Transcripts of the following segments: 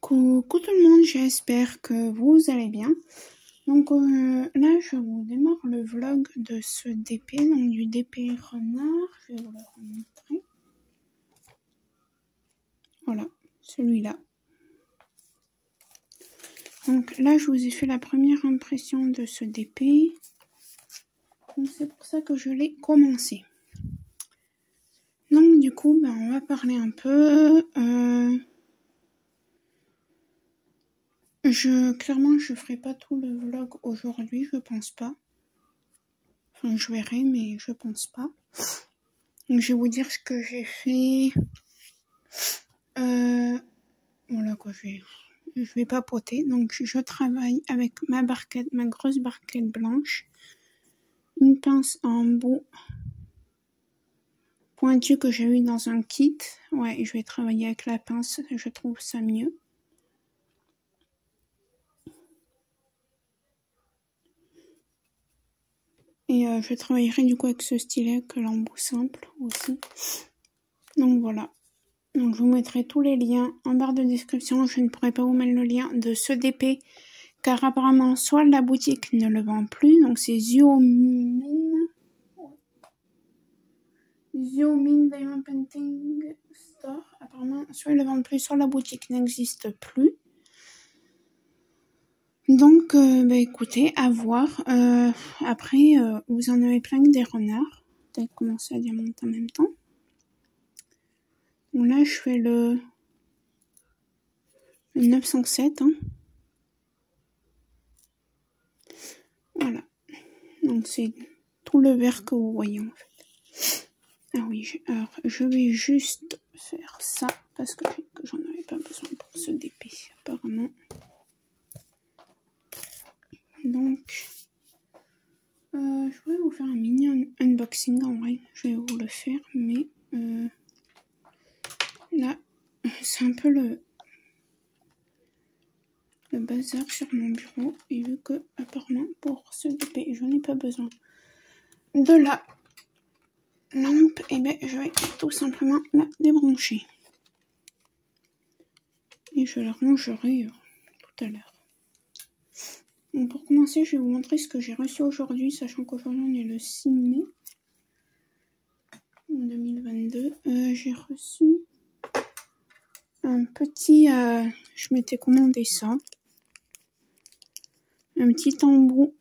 Coucou tout le monde, j'espère que vous allez bien. Donc là, je vous démarre le vlog de ce DP, donc du DP renard. Je vais vous le remontrer. Voilà, celui-là. Donc là, je vous ai fait la première impression de ce DP. Donc c'est pour ça que je l'ai commencé. Donc du coup, on va parler un peu. Clairement, je ferai pas tout le vlog aujourd'hui, je pense pas. Enfin, je verrai, mais je pense pas. Donc, je vais vous dire ce que j'ai fait. Voilà quoi, je vais papoter. Donc, je travaille avec ma grosse barquette blanche. Une pince en bout pointue que j'ai eu dans un kit. Ouais, je vais travailler avec la pince, je trouve ça mieux. Et je travaillerai du coup avec ce stylet que l'embout simple aussi. Donc voilà. Donc je vous mettrai tous les liens en barre de description. Je ne pourrai pas vous mettre le lien de ce DP car apparemment soit la boutique ne le vend plus. Donc c'est Xiaomin Diamond Painting Store. Apparemment soit ils le vendent plus, soit la boutique n'existe plus. Donc écoutez, à voir. Après vous en avez plein que des renards. Peut-être commencer à diamanter en même temps. Donc là je fais le 907 hein. Voilà. Donc c'est tout le vert que vous voyez en fait. Ah oui, alors je vais juste faire ça parce que j'en avais pas besoin pour ce DP apparemment. Donc je pourrais vous faire un mini unboxing en vrai. Je vais vous le faire, mais là c'est un peu le bazar sur mon bureau et vu que apparemment pour ce DP je n'ai pas besoin de la lampe, et je vais tout simplement la débrancher et je la rangerai tout à l'heure. Donc pour commencer, je vais vous montrer ce que j'ai reçu aujourd'hui, sachant qu'aujourd'hui on est le 6 mai 2022. J'ai reçu un petit, je m'étais commandé ça, un petit embout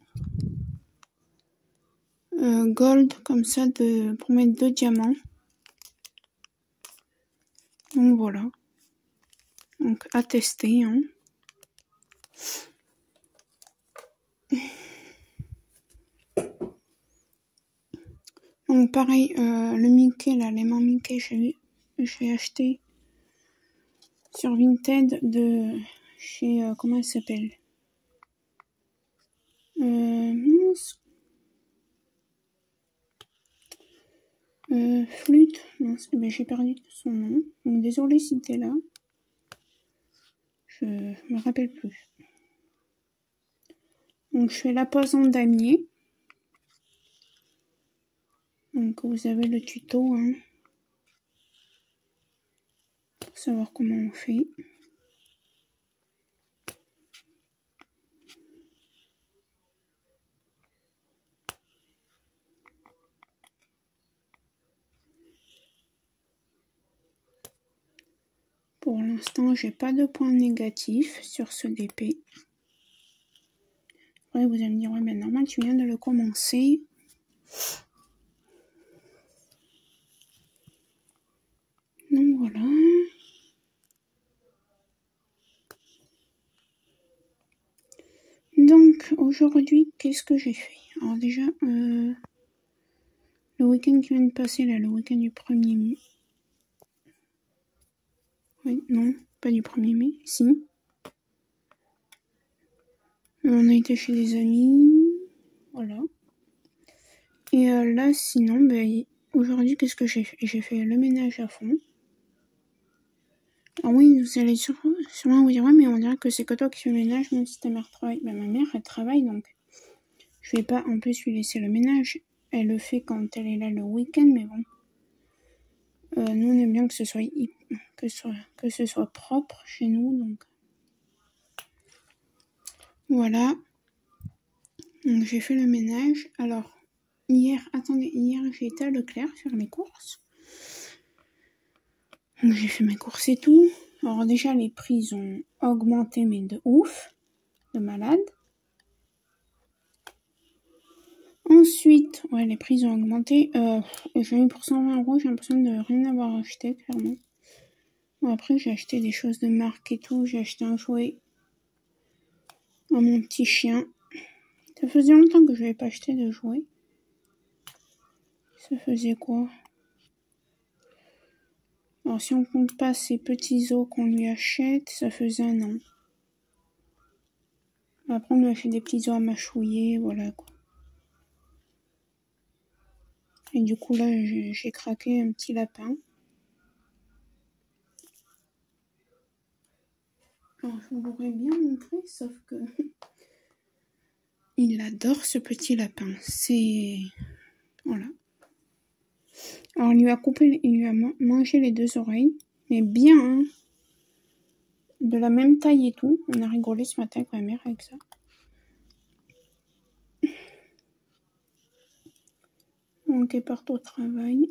gold comme ça pour mettre 2 diamants. Donc voilà, donc à tester hein. Donc pareil, le Mickey là, l'aimant Mickey, j'ai acheté sur Vinted de chez comment elle s'appelle, Flûte, mince, j'ai perdu son nom, donc désolé si t'es là, je me rappelle plus. Donc je fais la pose en damier. Donc vous avez le tuto hein, pour savoir comment on fait. Pour l'instant, j'ai pas de points négatifs sur ce DP. Après, vous allez me dire, ouais, mais normal, tu viens de le commencer. Donc voilà. Donc aujourd'hui, qu'est-ce que j'ai fait? Alors déjà, le week-end qui vient de passer, là, le week-end du 1er mai. Oui, non, pas du 1er mai, si. On a été chez des amis, voilà. Et là, sinon, aujourd'hui, qu'est-ce que j'ai fait? J'ai fait le ménage à fond. Ah oui, vous allez sûrement vous dire, ouais, mais on dirait que c'est que toi qui fais le ménage, même si ta mère travaille. Ma mère, elle travaille, donc je vais pas en plus lui laisser le ménage. Elle le fait quand elle est là le week-end, mais bon. Nous, on aime bien que ce soit propre chez nous, donc Voilà. Donc j'ai fait le ménage. Alors, hier j'ai été à Leclerc faire mes courses. Donc j'ai fait mes courses et tout. Alors déjà les prix ont augmenté mais de ouf. De malade. Ensuite, ouais, les prix ont augmenté. J'ai eu pour 120 €, j'ai l'impression de rien avoir acheté, clairement. Bon, après, j'ai acheté des choses de marque et tout. J'ai acheté un jouet à mon petit chien. Ça faisait longtemps que je n'avais pas acheté de jouet. Ça faisait quoi? Alors, si on compte pas ces petits os qu'on lui achète, ça faisait 1 an. Après, on lui a fait des petits os à mâchouiller, voilà quoi. Et du coup, là, j'ai craqué un petit lapin. Alors, je vous l'aurais bien montré, sauf que il adore ce petit lapin. C'est... Voilà. Alors, il lui a mangé les 2 oreilles, mais bien, hein, de la même taille et tout. On a rigolé ce matin avec ma mère avec ça. Donc, elle part au travail.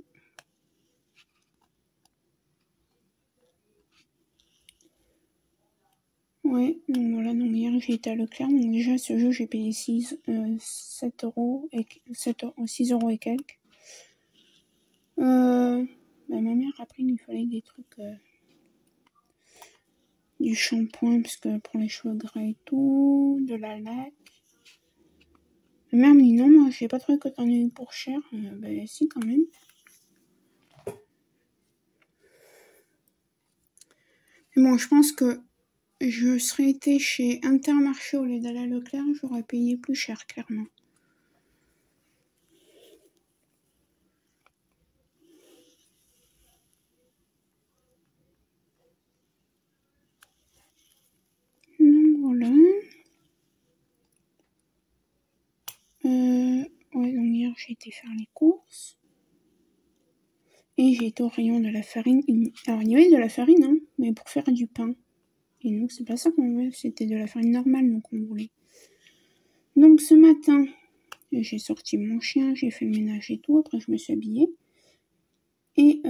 Ouais, donc voilà, donc hier j'ai été à Leclerc, donc déjà ce jeu j'ai payé 6 € et quelques. Bah, ma mère après il lui fallait des trucs, du shampoing parce que pour les cheveux gras et tout, de la laque. Ma mère me dit non, moi j'ai pas trouvé que t'en aies eu pour cher. Bah si quand même. Mais bon, je pense que je serais été chez Intermarché au lieu d'aller à Leclerc, j'aurais payé plus cher, clairement. Donc voilà. Ouais, donc hier j'ai été faire les courses. Et j'ai été au rayon de la farine. Alors il y avait de la farine, hein, mais pour faire du pain. Et nous, c'est pas ça qu'on voulait, c'était de la farine normale, donc on voulait. Donc ce matin, j'ai sorti mon chien, j'ai fait le ménage et tout, après je me suis habillée. Et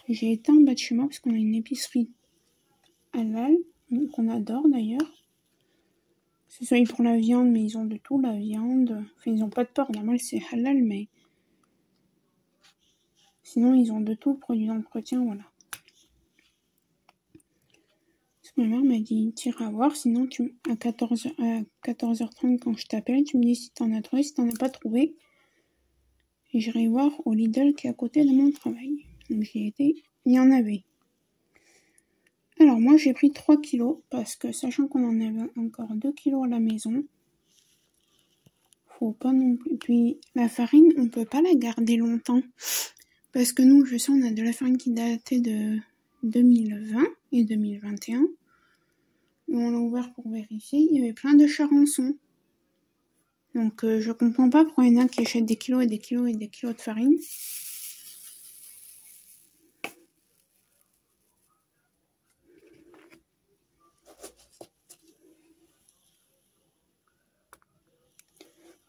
j'ai été en bas de chez moi parce qu'on a une épicerie halal, qu'on adore d'ailleurs. C'est ça, pour la viande, mais ils ont de tout, la viande. Enfin, ils ont pas de porc, normal c'est halal, mais... Sinon, ils ont de tout, produits d'entretien, voilà. Parce que ma mère m'a dit, t'iras voir, sinon à 14h30 quand je t'appelle, tu me dis si t'en as trouvé, si t'en as pas trouvé. Et j'irai voir au Lidl qui est à côté de mon travail. Donc j'y ai été, il y en avait. Alors moi j'ai pris 3 kilos, parce que sachant qu'on en avait encore 2 kilos à la maison, faut pas non plus. Puis la farine, on peut pas la garder longtemps. Parce que nous, je sais, on a de la farine qui datait de 2020 et 2021. Et on l'a ouvert pour vérifier, il y avait plein de charançons. Donc je comprends pas pourquoi il y en a qui achètent des kilos et des kilos et des kilos de farine.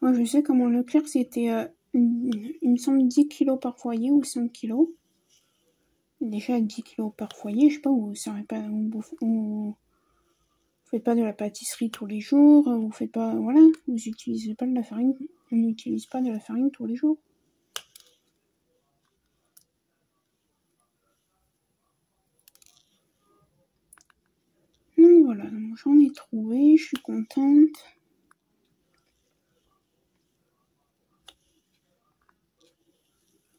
Moi je sais comment Leclerc c'était, il me semble 10 kilos par foyer ou 5 kilos. Déjà 10 kilos par foyer, je sais pas, vous faites pas de la pâtisserie tous les jours, vous faites pas, voilà, vous utilisez pas de la farine, on n'utilise pas de la farine tous les jours. Donc voilà, donc j'en ai trouvé, je suis contente.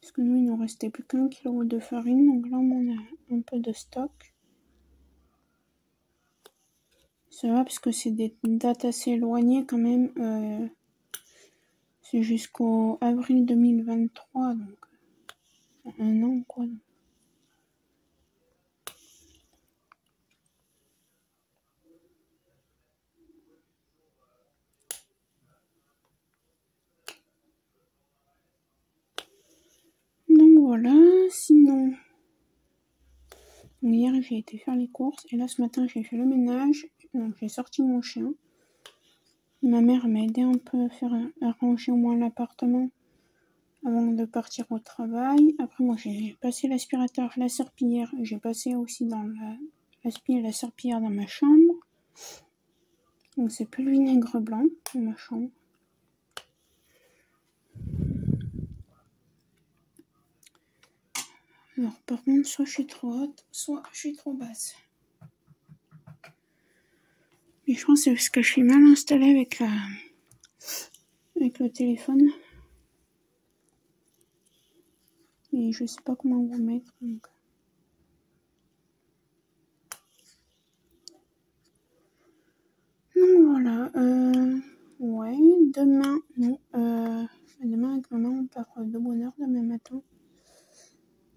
Parce que nous, il nous restait plus qu'1 kilo de farine, donc là on a un peu de stock. Ça va parce que c'est des dates assez éloignées quand même. C'est jusqu'au avril 2023, donc 1 an quoi. Donc voilà, sinon... Hier j'ai été faire les courses et là ce matin j'ai fait le ménage, donc j'ai sorti mon chien. Ma mère m'a aidé un peu à ranger au moins l'appartement avant de partir au travail. Après, moi, j'ai passé l'aspirateur, la serpillière. J'ai passé aussi dans la serpillière dans ma chambre. Donc, c'est plus le vinaigre blanc dans ma chambre. Alors, par contre, soit je suis trop haute, soit je suis trop basse. Mais je pense que c'est parce que je suis mal installée avec le téléphone. Mais je sais pas comment vous mettre. Donc voilà. Ouais, demain, demain avec maman, on part de bonne heure demain matin.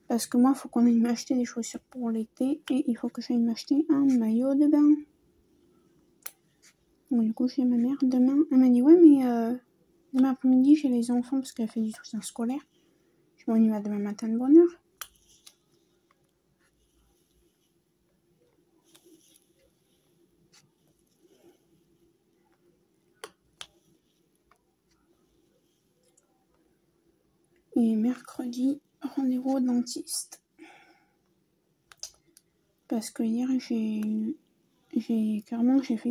Parce que moi, il faut qu'on aille m'acheter des chaussures pour l'été et il faut que j'aille m'acheter un maillot de bain. Donc, du coup, chez ma mère, demain, elle m'a dit, ouais, mais demain après-midi, j'ai les enfants parce qu'elle fait du soutien scolaire. Je m'en y va demain matin de bonne heure. Et mercredi, rendez-vous au dentiste. Parce que hier, j'ai failli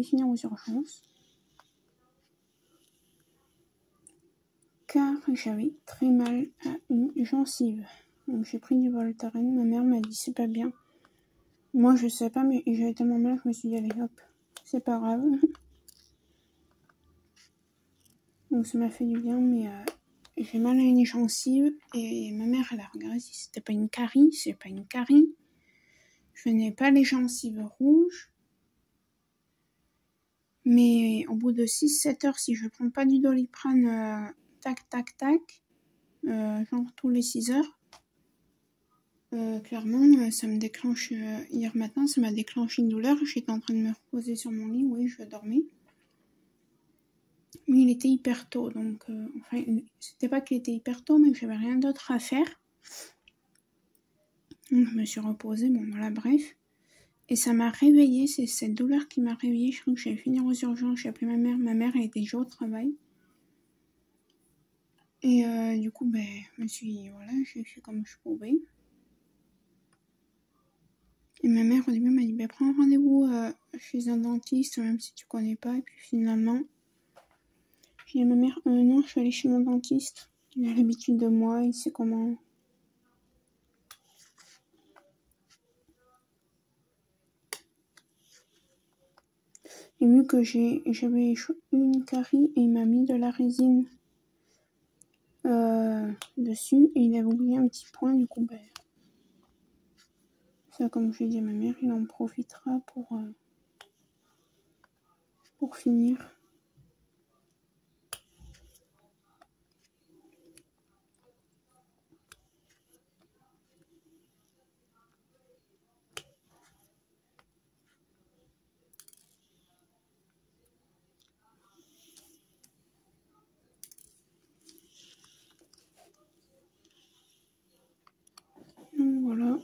finir aux urgences. Car j'avais très mal à une gencive. Donc j'ai pris du Voltaren. Ma mère m'a dit c'est pas bien. Moi je sais pas, mais j'avais tellement mal, je me suis dit allez hop, c'est pas grave. Donc ça m'a fait du bien, mais j'ai mal à une gencive et ma mère elle a regardé si c'était pas une carie. C'est pas une carie. Je n'ai pas les gencives rouges. Mais au bout de 6-7 heures, si je prends pas du Doliprane, tac tac tac, genre tous les 6 heures, clairement, ça me déclenche. Hier matin, ça m'a déclenché une douleur. J'étais en train de me reposer sur mon lit, oui, je dormais. Mais il était hyper tôt, donc enfin, c'était pas qu'il était hyper tôt, mais que j'avais rien d'autre à faire. Donc je me suis reposée, bon voilà, bref. Et ça m'a réveillée, c'est cette douleur qui m'a réveillée. Je crois que j'allais finir aux urgences, j'ai appelé ma mère elle était déjà au travail. Et du coup, je me suis, voilà, j'ai fait comme je pouvais. Et ma mère au début m'a dit, prends rendez-vous chez un dentiste, même si tu connais pas. Et puis finalement, j'ai dit à ma mère, non, je suis allée chez mon dentiste. Il a l'habitude de moi, il sait comment. Et vu que j'avais eu une carie et il m'a mis de la résine dessus et il avait oublié un petit point, du coup, ça, comme je l'ai dit à ma mère, il en profitera pour finir. Donc voilà.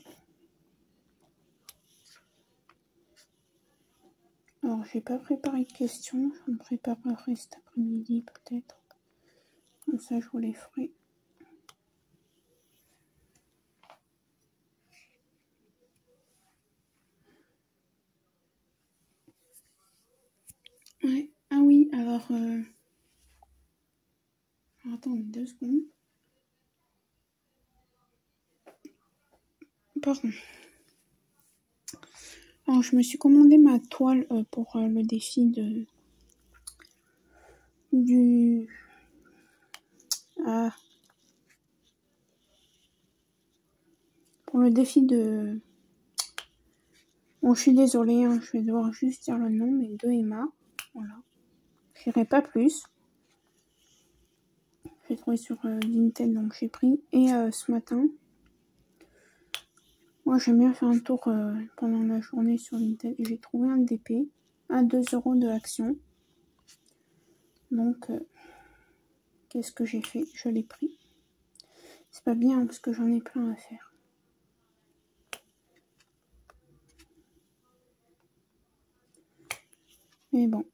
Alors, j'ai pas préparé de questions, je me préparerai cet après-midi peut-être. Comme ça, je vous les ferai. Ouais. Ah oui, alors attendez 2 secondes. Pardon. Alors, je me suis commandé ma toile pour le défi pour le défi de... Bon, je suis désolée, hein, je vais devoir juste dire le nom, mais de Emma. Voilà. Je dirai pas plus. J'ai trouvé sur Vinted, donc j'ai pris. Et ce matin, moi j'aime bien faire un tour pendant la journée sur Vinted. Et j'ai trouvé un DP à 2 € de l'action. Donc, qu'est-ce que j'ai fait? Je l'ai pris. C'est pas bien parce que j'en ai plein à faire. Mais bon,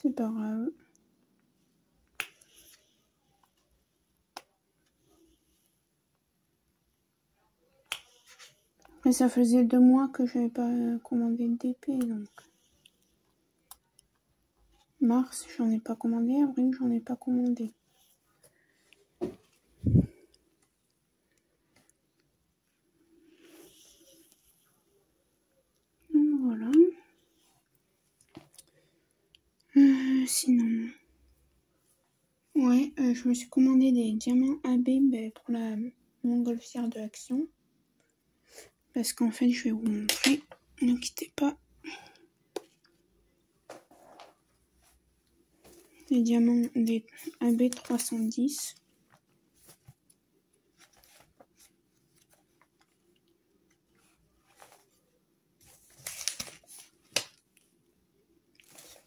C'est pas grave. Après, ça faisait 2 mois que j'avais pas commandé de DP, donc... Mars, j'en ai pas commandé. Avril, j'en ai pas commandé. Donc voilà. Sinon... Ouais, je me suis commandé des diamants AB pour la montgolfière de Action. Parce qu'en fait, je vais vous montrer. Ne quittez pas. Des diamants des AB 310.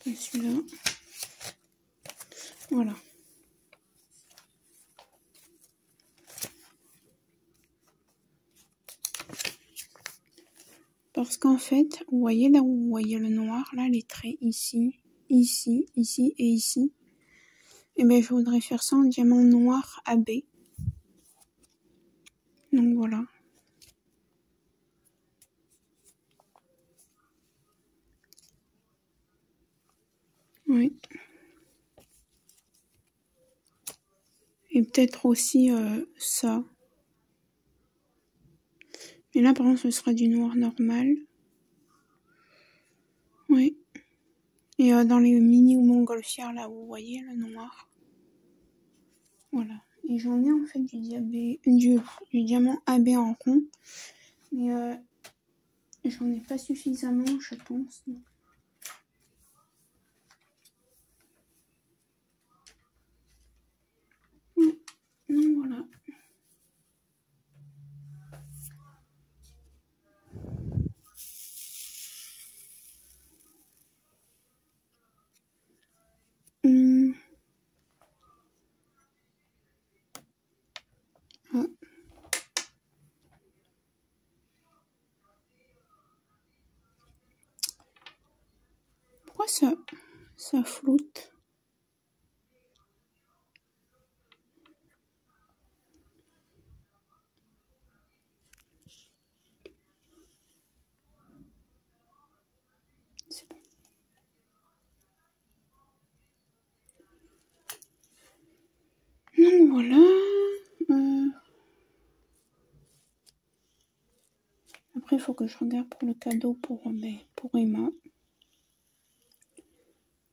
Et celui-là. Voilà. Parce qu'en fait, vous voyez là où vous voyez le noir, là les traits ici, ici, ici et ici. Et bien je voudrais faire ça en diamant noir AB. Donc voilà. Oui. Et peut-être aussi ça. Mais là par contre ce sera du noir normal. Oui. Et dans les mini ou montgolfières là vous voyez le noir. Voilà. Et j'en ai en fait du diamant AB en rond. Mais j'en ai pas suffisamment je pense. Donc voilà. Ah. Pourquoi ça flotte? C'est bon. Donc voilà. Après, il faut que je regarde pour le cadeau pour Emma.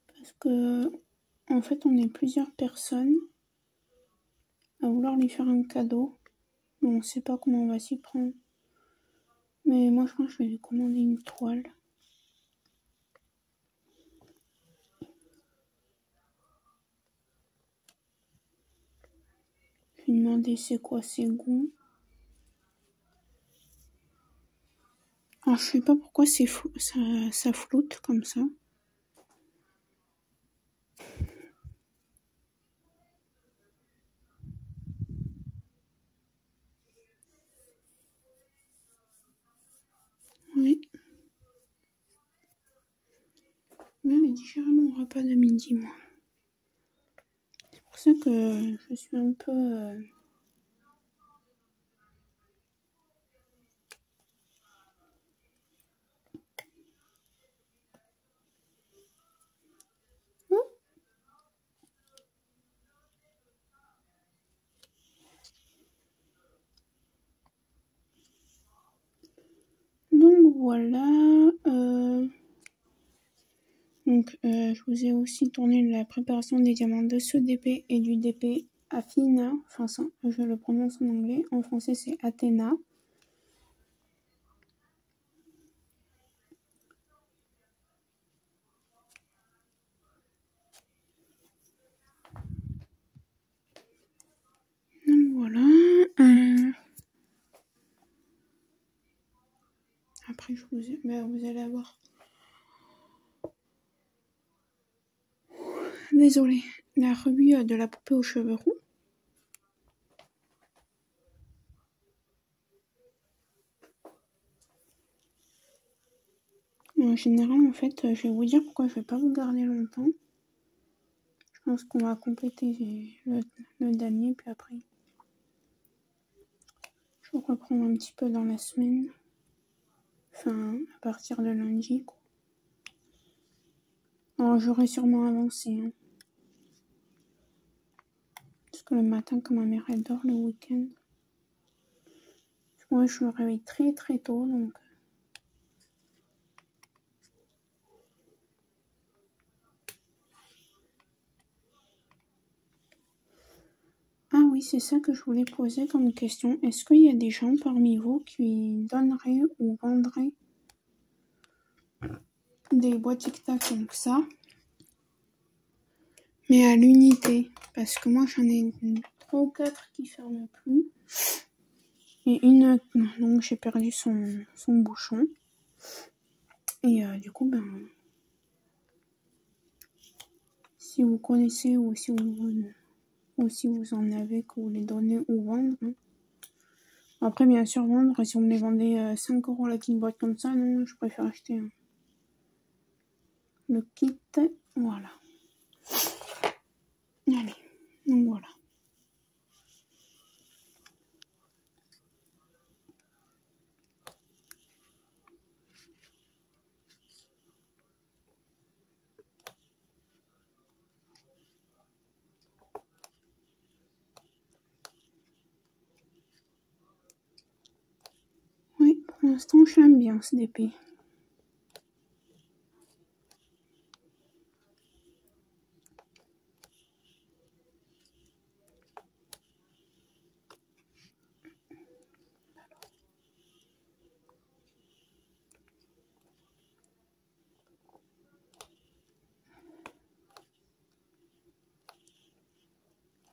Parce que, en fait, on est plusieurs personnes à vouloir lui faire un cadeau. Bon, on ne sait pas comment on va s'y prendre. Mais moi, je pense que je vais lui commander une toile. Je vais lui demander c'est quoi ses goûts. Alors, je sais pas pourquoi ça flotte comme ça. Oui. Là, elle dit j'ai mon repas de midi, moi. C'est pour ça que je suis un peu... Donc voilà. Donc je vous ai aussi tourné la préparation des diamants de ce DP et du DP Athena. Enfin, ça, je le prononce en anglais. En français, c'est Athena. Donc voilà. Après, vous allez avoir... Désolée. La revue de la poupée aux cheveux roux. En général, en fait, je vais vous dire pourquoi je vais pas vous garder longtemps. pense qu'on va compléter le dernier, puis après, je vais reprendre un petit peu dans la semaine. Enfin, à partir de lundi, quoi. Alors, j'aurai sûrement avancé, hein. Parce que le matin, quand ma mère elle dort le week-end, moi je me réveille très très tôt, donc. Ah oui, c'est ça que je voulais poser comme question. Est-ce qu'il y a des gens parmi vous qui donneraient ou vendraient des boîtes tic-tac comme ça, mais à l'unité? Parce que moi j'en ai 3 ou 4 qui ferment plus. Et une, donc j'ai perdu son bouchon. Et du coup, ben, si vous connaissez ou si vous en avez, que vous les donnez ou vendre. Hein. Après, bien sûr, vendre, si vous me les vendez 5 € la petite boîte comme ça, non, je préfère acheter le kit. Voilà. Allez, donc voilà. Oui, pour l'instant, je l'aime bien, ce DP.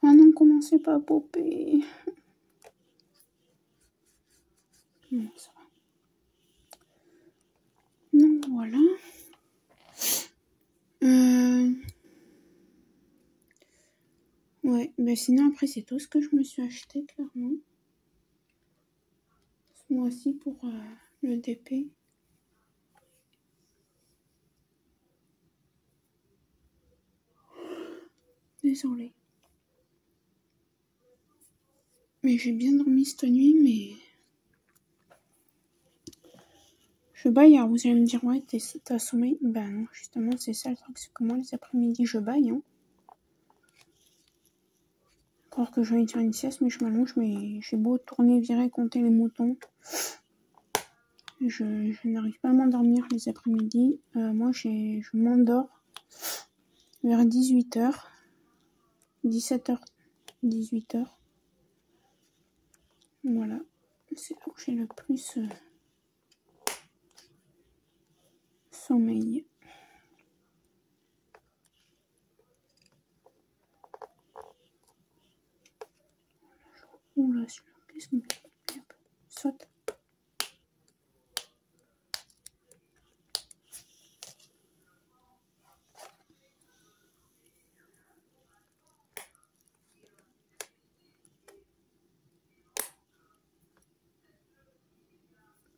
Ah non, commencez pas à popper. Non, ça va. Donc voilà. Ouais, mais sinon après c'est tout ce que je me suis acheté clairement. Ce mois-ci pour le DP. Désolée. Mais j'ai bien dormi cette nuit, mais... Je baille, alors vous allez me dire, ouais, t'as sommeil. Ben non, justement, c'est ça le truc, c'est que moi, les après-midi, je baille, hein. Encore que j'ai envie de faire une sieste, mais je m'allonge, mais j'ai beau tourner, virer, compter les moutons. Je n'arrive pas à m'endormir les après-midi. Moi, je m'endors vers 18h. 17h, 18h. Voilà. C'est là où j'ai le plus sommeil. Oula, celui-là, qu'est-ce qu'on fait? Hop, saute.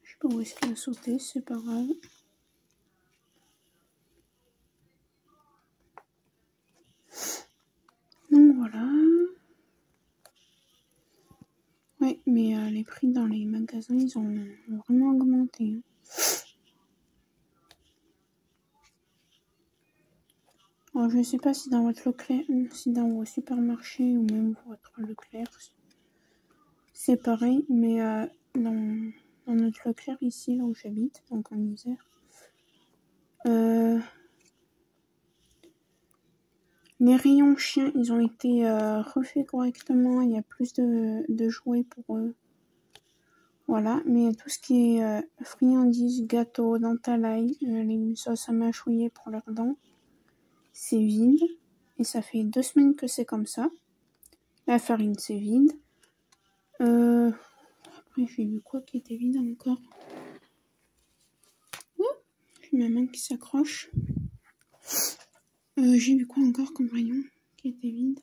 Je sais pas où est-ce qu'il a sauté, c'est pas grave. Donc voilà. Ouais, mais les prix dans les magasins, ils ont vraiment augmenté. Hein. Alors, je sais pas si dans votre Leclerc, si dans vos supermarchés ou même votre Leclerc, c'est pareil, mais dans notre Leclerc ici, là où j'habite, donc en Isère, les rayons chiens, ils ont été refaits correctement. Il y a plus de jouets pour eux. Voilà, mais tout ce qui est friandises, gâteaux, dentalailles, les sauces à mâchouiller pour leurs dents, c'est vide. Et ça fait 2 semaines que c'est comme ça. La farine, c'est vide. Après, j'ai vu quoi qui était vide encore. J'ai ma main qui s'accroche. J'ai vu quoi encore comme rayon qui était vide.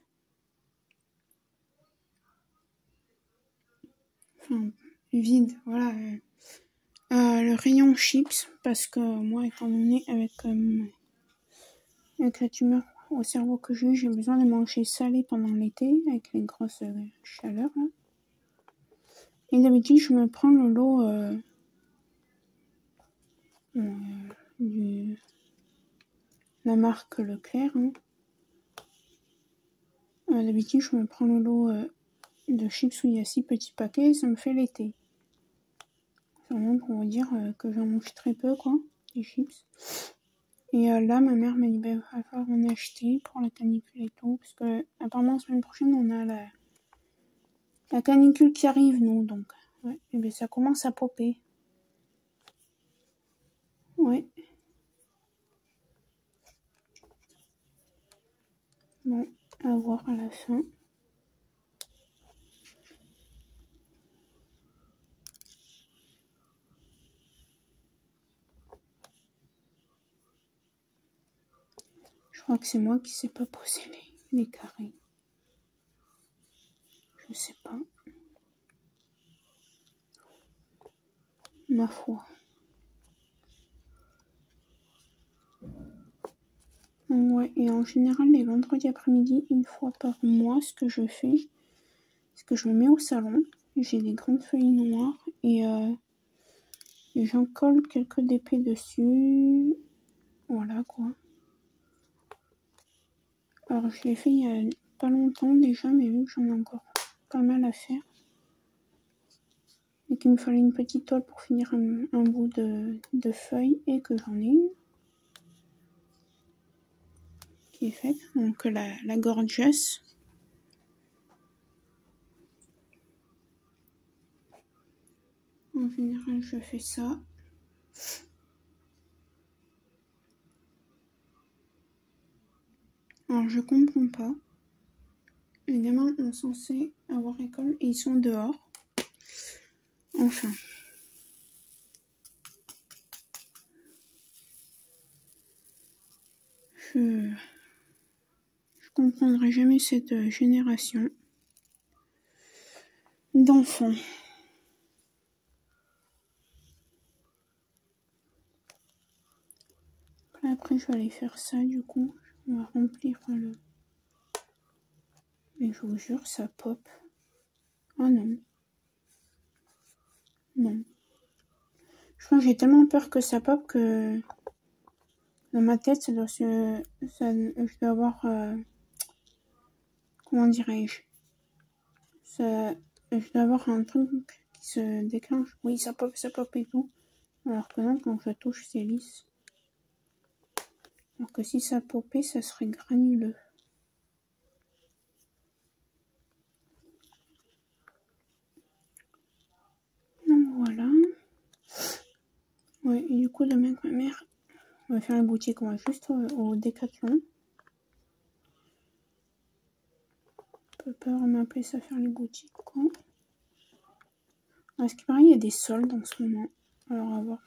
Enfin, vide, voilà. Le rayon chips, parce que moi, étant donné avec la tumeur au cerveau que j'ai besoin de manger salé pendant l'été avec les grosses chaleurs. Là. Et d'habitude, je me prends le lot de la marque Leclerc. Hein. D'habitude, je me prends le lot de chips où il y a 6 petits paquets et ça me fait l'été. C'est vraiment pour vous dire que j'en mange très peu, quoi, des chips. Et là, ma mère m'a dit, il va falloir en acheter pour la canicule et tout. Parce que, apparemment, la semaine prochaine, on a la canicule qui arrive, nous. Donc, ouais, et bien, ça commence à popper. Ouais. Bon, à voir à la fin. Je crois que c'est moi qui sais pas poser les carrés. Je sais pas. Ma foi. Ouais, et en général, les vendredis après-midi, une fois par mois, ce que je fais, c'est que je me mets au salon. J'ai des grandes feuilles noires et j'en colle quelques DP dessus. Voilà quoi. Alors je l'ai fait il y a pas longtemps déjà, mais vu que j'en ai encore pas mal à faire. Et qu'il me fallait une petite toile pour finir un bout de feuille et que j'en ai une. Qui est faite. Donc la Gorgeous. En général, je fais ça. Alors, je comprends pas. Les gamins sont censés avoir école et ils sont dehors. Enfin. Je comprendrai jamais cette génération d'enfants. Après, je vais aller faire ça, du coup. On va remplir le... Mais je vous jure, ça pop. Ah non. Non. Je crois que j'ai tellement peur que ça pop que... Dans ma tête, je dois avoir... comment dirais-je je dois avoir un truc qui se déclenche. Oui, ça pop et tout. Alors que non, quand je touche, c'est lisse. Alors que si ça popait, ça serait granuleux. Donc voilà. Ouais, et du coup, demain avec ma mère, on va faire la boutique. On va juste au Décathlon. On peut pas vraiment appeler ça faire les boutiques, quoi. À ce qui paraît, il y a des soldes en ce moment. Alors, à voir.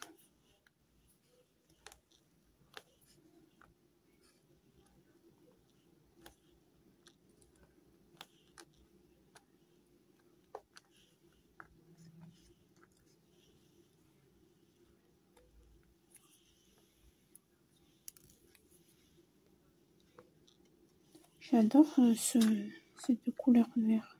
J'adore cette couleur vert.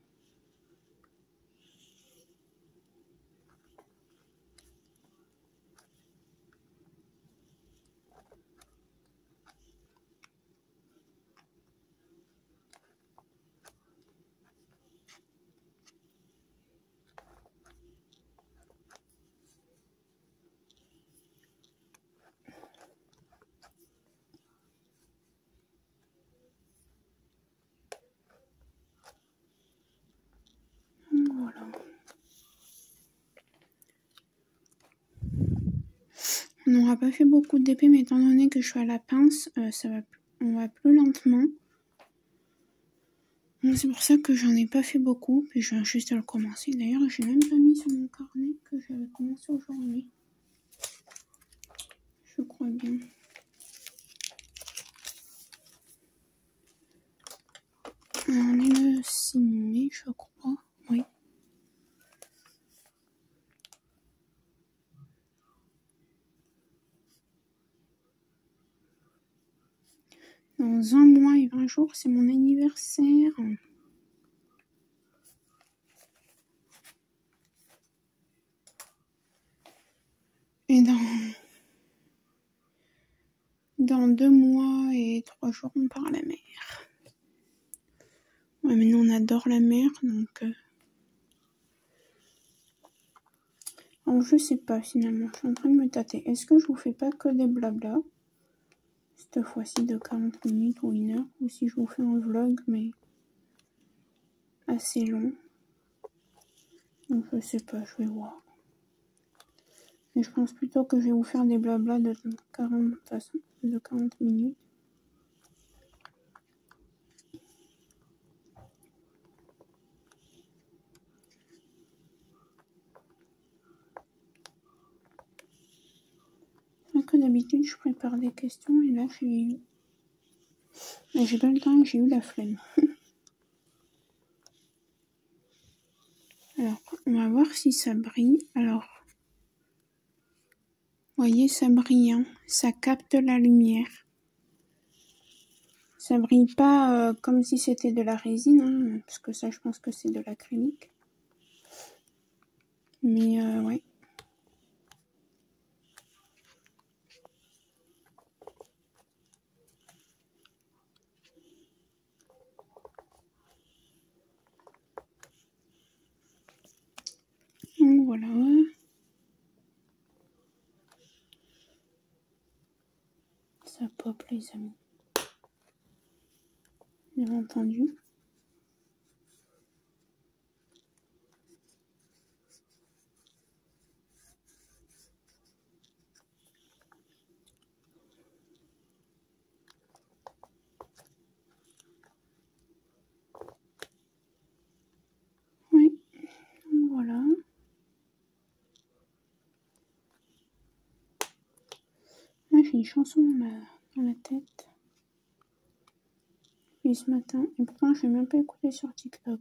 Voilà. On n'aura pas fait beaucoup de DP, mais étant donné que je suis à la pince, on va plus lentement. C'est pour ça que j'en ai pas fait beaucoup, puis je viens juste de le commencer. D'ailleurs, j'ai même pas mis sur mon carnet que j'avais commencé aujourd'hui. Je crois bien. On est le 6 mai, je crois. Oui. Dans 1 mois et 20 jours, c'est mon anniversaire. Et dans 2 mois et 3 jours, on part à la mer. Ouais, mais nous, on adore la mer, donc... Alors, je sais pas, finalement. Je suis en train de me tâter. Est-ce que je vous fais pas que des blabla cette fois-ci de 40 minutes ou 1 heure, ou si je vous fais un vlog, mais assez long. Donc, je sais pas, je vais voir. Mais je pense plutôt que je vais vous faire des blabla de 40 minutes. Que d'habitude je prépare des questions et là j'ai pas le temps et j'ai eu la flemme. Alors on va voir si ça brille. Alors vous voyez, ça brille, hein, ça capte la lumière. Ça brille pas comme si c'était de la résine, hein, parce que ça je pense que c'est de l'acrylique. Mais ouais. Donc voilà. Ça pop les amis. Bien entendu. Oui, voilà. Là j'ai une chanson dans la tête. Depuis ce matin. Et pourtant je l'ai même pas écouté sur TikTok.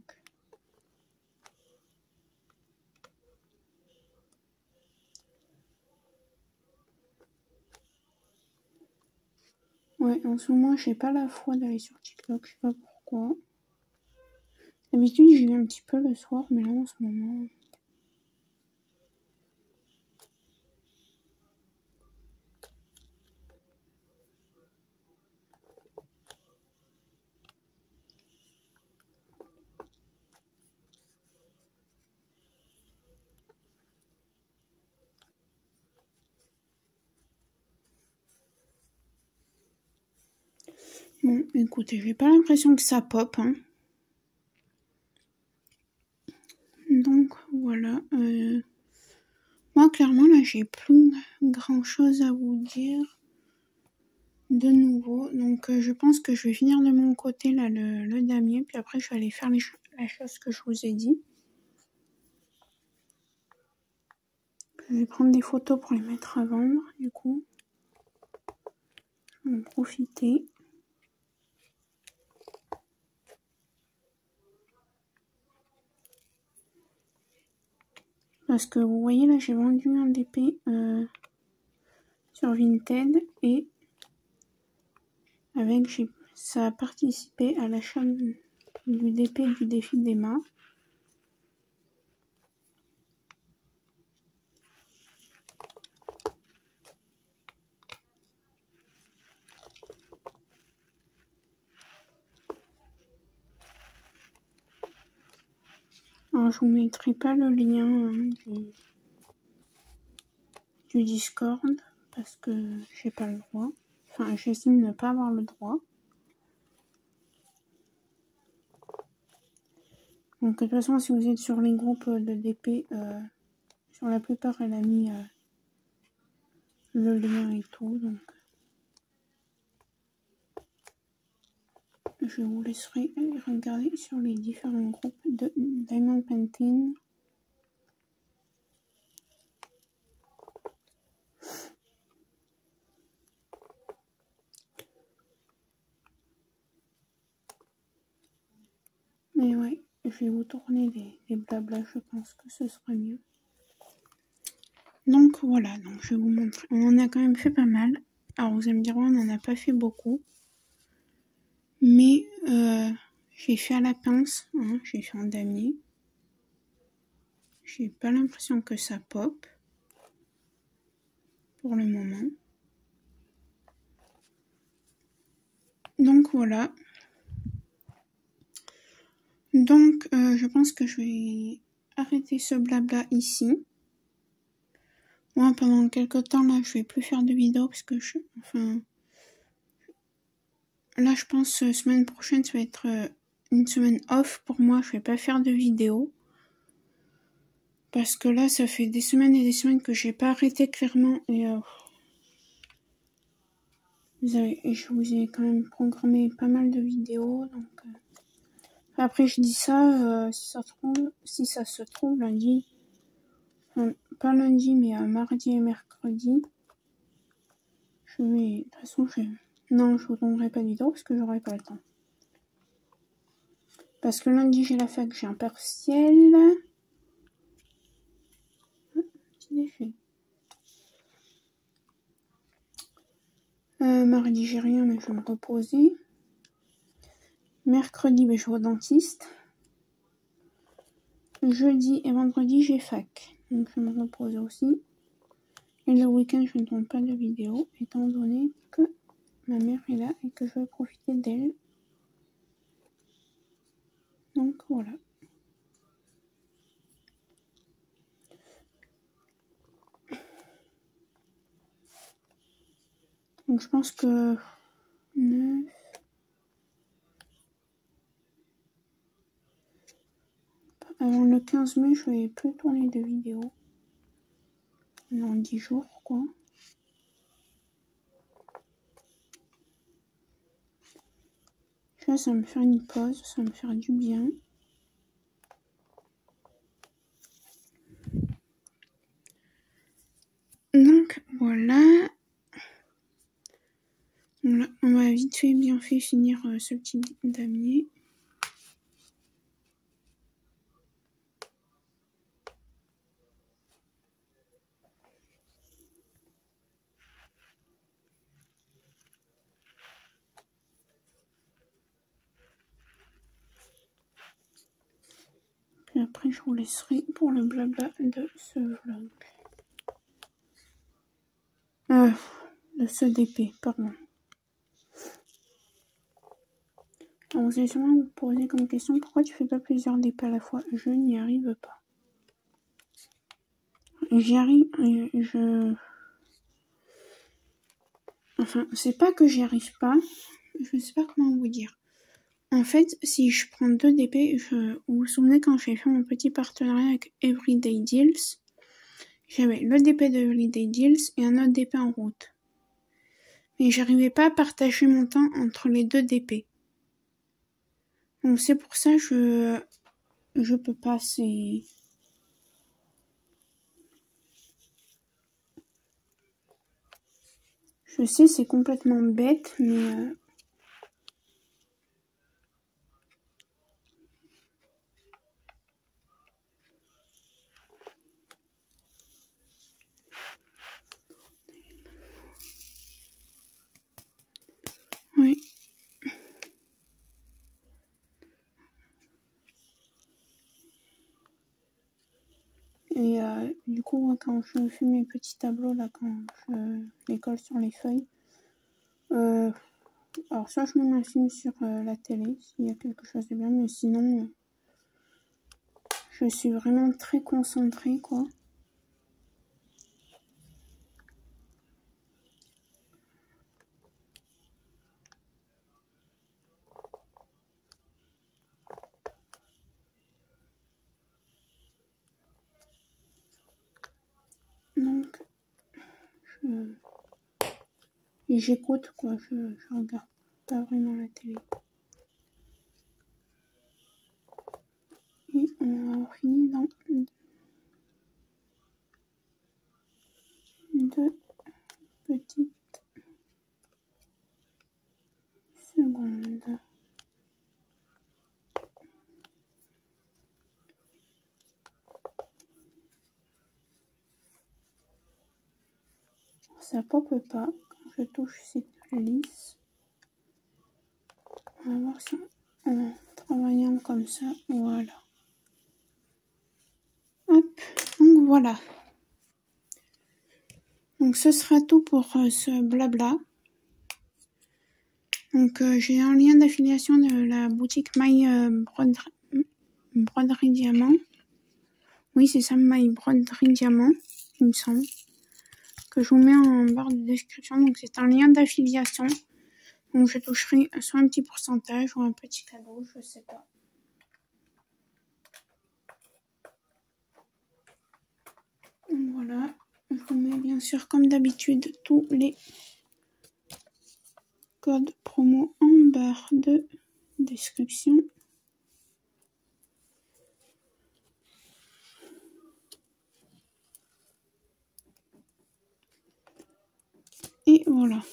Ouais, en ce moment, j'ai pas la foi d'aller sur TikTok, je sais pas pourquoi. D'habitude, j'y vais un petit peu le soir, mais là, en ce moment... Bon, écoutez, j'ai pas l'impression que ça pop, hein. Donc, voilà. Moi, clairement, là, j'ai plus grand-chose à vous dire de nouveau. Donc, je pense que je vais finir de mon côté, là, le damier. Puis après, je vais aller faire la chose que je vous ai dit. Je vais prendre des photos pour les mettre à vendre, du coup. Je vais en profiter. Parce que vous voyez là, j'ai vendu un DP sur Vinted et ça a participé à l'achat du DP du défi d'Emma. Alors je vous mettrai pas le lien du Discord parce que j'ai pas le droit. Enfin, j'estime ne pas avoir le droit. Donc de toute façon, si vous êtes sur les groupes de DP, sur la plupart, elle a mis le lien et tout. Donc je vous laisserai regarder sur les différents groupes de Diamond Painting. Mais ouais, je vais vous tourner des blabla, je pense que ce sera mieux. Donc voilà, donc je vais vous montrer. On en a quand même fait pas mal. Alors vous allez me dire, ouais, on n'en a pas fait beaucoup. Mais j'ai fait à la pince, hein, j'ai fait en damier. J'ai pas l'impression que ça pop pour le moment. Donc voilà. Donc je pense que je vais arrêter ce blabla ici. Moi pendant quelques temps là je vais plus faire de vidéos parce que là je pense semaine prochaine ça va être une semaine off pour moi, je vais pas faire de vidéos. Parce que là ça fait des semaines et des semaines que j'ai pas arrêté clairement et je vous ai quand même programmé pas mal de vidéos donc après je dis ça si ça se trouve lundi, enfin, pas lundi mais mardi et mercredi de toute façon non je vous donnerai pas de vidéo parce que j'aurai pas le temps parce que lundi j'ai la fac, j'ai un partiel petit déchet. Mardi j'ai rien mais je vais me reposer. Mercredi je vais au dentiste. Jeudi et vendredi, j'ai fac. Donc, je vais me reposer aussi. Et le week-end, je ne tourne pas de vidéo, étant donné que ma mère est là et que je vais profiter d'elle. Donc, voilà. Donc, je pense que 9... Avant le 15 mai, je vais plus tourner de vidéos. Dans 10 jours, quoi. Ça va me faire une pause, ça va me faire du bien. Donc, voilà. On va vite fait bien fait finir ce petit damier. Puis après, je vous laisserai pour le blabla de ce vlog. De ce DP, pardon. Alors, vous allez sûrement vous poser comme question, pourquoi tu fais pas plusieurs DP à la fois? Je n'y arrive pas. J'y arrive, Enfin, c'est pas que j'y arrive pas, je sais pas comment vous dire. En fait, si je prends 2 DP, vous vous souvenez quand j'ai fait mon petit partenariat avec Everyday Deals, j'avais le DP de Everyday Deals et un autre DP en route. Mais j'arrivais pas à partager mon temps entre les 2 DP. Donc c'est pour ça que je peux pas, c'est... Je sais, c'est complètement bête, mais... Oui. Et du coup, quand je fais mes petits tableaux, là, quand je les colle sur les feuilles, alors soit je mets un film sur la télé, s'il y a quelque chose de bien, mais sinon, je suis vraiment très concentrée, quoi. Donc, et j'écoute, quoi, je regarde pas vraiment la télé. Et on a fini dans 2 petites secondes. Ça pop pas quand je touche cette lisse. On va voir ça en travaillant comme ça. Voilà. Hop. Donc voilà. Donc ce sera tout pour ce blabla. Donc j'ai un lien d'affiliation de la boutique My Broderie Diamant. Oui, c'est ça, My Broderie Diamant, il me semble. Que je vous mets en barre de description. Donc c'est un lien d'affiliation. Donc je toucherai soit un petit pourcentage ou un petit cadeau, je sais pas. Donc voilà. Je vous mets bien sûr comme d'habitude tous les codes promo en barre de description. Et voilà.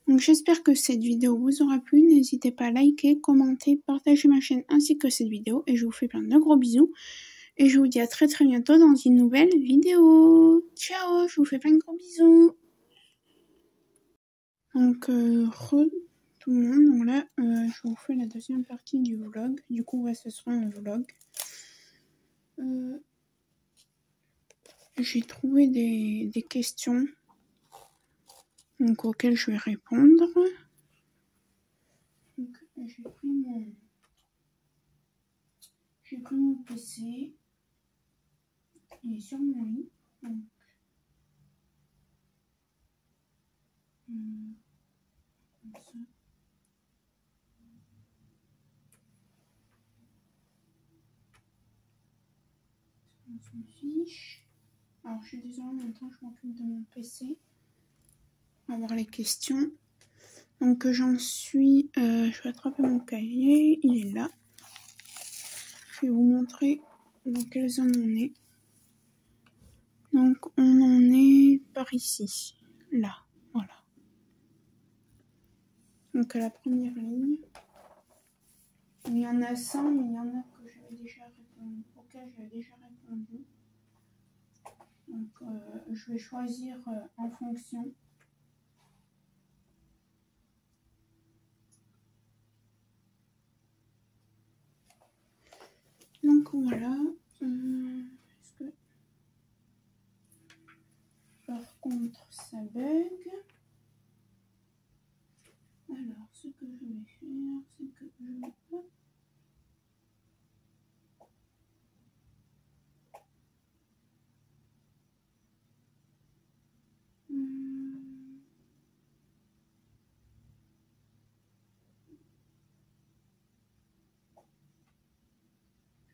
Donc j'espère que cette vidéo vous aura plu. N'hésitez pas à liker, commenter, partager ma chaîne ainsi que cette vidéo. Et je vous fais plein de gros bisous. Et je vous dis à très bientôt dans une nouvelle vidéo. Ciao, je vous fais plein de gros bisous. Donc tout le monde, donc là je vous fais la deuxième partie du vlog. Du coup ouais, ce sera un vlog. J'ai trouvé des questions donc, auxquelles je vais répondre. Donc j'ai pris mon PC. Il est sur mon lit. Donc, comme ça. On s'en fiche. Alors je suis désolée, en même temps je m'occupe de mon PC. On va voir les questions. Donc j'en suis... je vais attraper mon cahier. Il est là. Je vais vous montrer dans quelle zone on est. Donc on en est par ici. Là. Voilà. Donc à la première ligne. Il y en a 100, mais il y en a que j'avais déjà répondu, auxquels j'ai déjà répondu. Donc je vais choisir en fonction. Donc voilà. Est-ce que... Par contre ça bug. Alors ce que je vais faire, c'est que je vais...